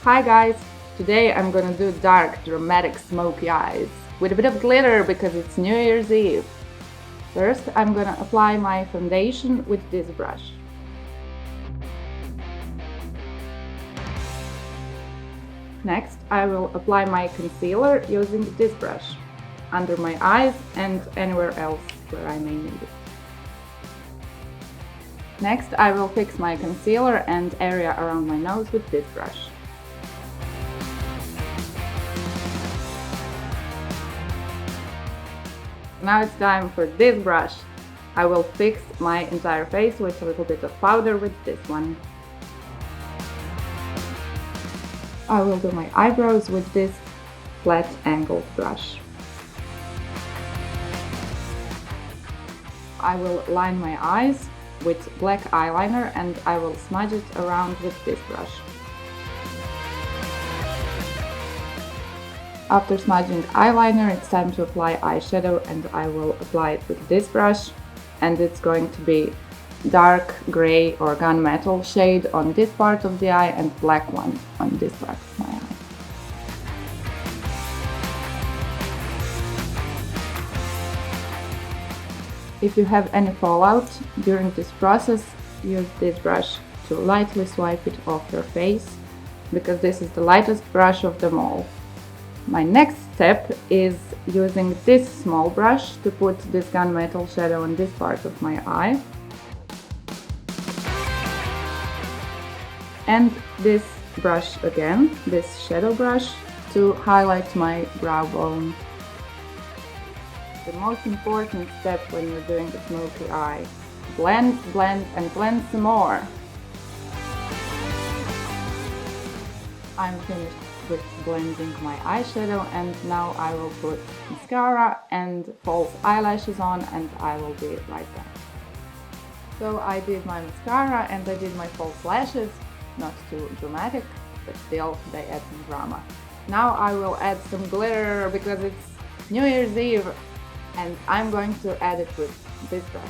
Hi guys! Today I'm gonna do dark, dramatic, smoky eyes with a bit of glitter because it's New Year's Eve. First, I'm gonna apply my foundation with this brush. Next, I will apply my concealer using this brush under my eyes and anywhere else where I may need it. Next, I will fix my concealer and area around my nose with this brush. Now it's time for this brush. I will fix my entire face with a little bit of powder with this one. I will do my eyebrows with this flat angled brush. I will line my eyes with black eyeliner and I will smudge it around with this brush. After smudging eyeliner, it's time to apply eyeshadow, and I will apply it with this brush, and it's going to be dark gray or gunmetal shade on this part of the eye and black one on this part of my eye. If you have any fallout during this process, use this brush to lightly swipe it off your face, because this is the lightest brush of them all. My next step is using this small brush to put this gunmetal shadow on this part of my eye. And this brush again, this shadow brush, to highlight my brow bone. The most important step when you're doing the smoky eye. Blend, blend, and blend some more. I'm finished with blending my eyeshadow, and now I will put mascara and false eyelashes on, and I will be right back. So I did my mascara and I did my false lashes, not too dramatic, but still they add some drama. Now I will add some glitter because it's New Year's Eve, and I'm going to add it with this brush.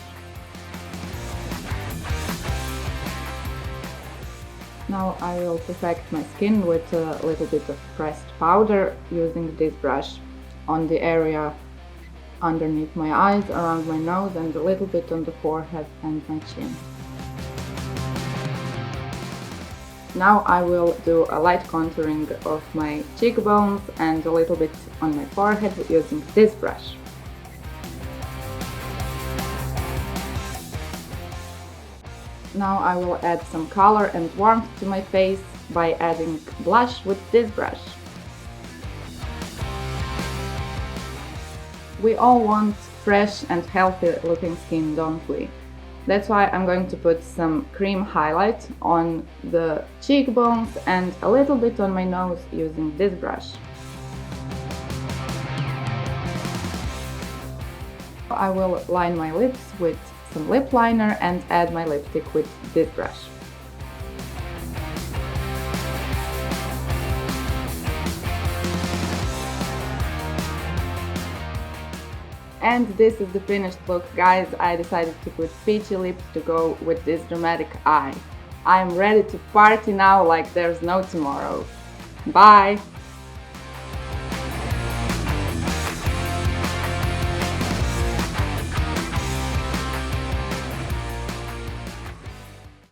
Now I will perfect my skin with a little bit of pressed powder using this brush on the area underneath my eyes, around my nose, and a little bit on the forehead and my chin. Now I will do a light contouring of my cheekbones and a little bit on my forehead using this brush. Now I will add some color and warmth to my face by adding blush with this brush. We all want fresh and healthy looking skin, don't we? That's why I'm going to put some cream highlight on the cheekbones and a little bit on my nose using this brush. I will line my lips with some lip liner and add my lipstick with this brush. And this is the finished look, guys. I decided to put peachy lips to go with this dramatic eye. I'm ready to party now like there's no tomorrow. Bye!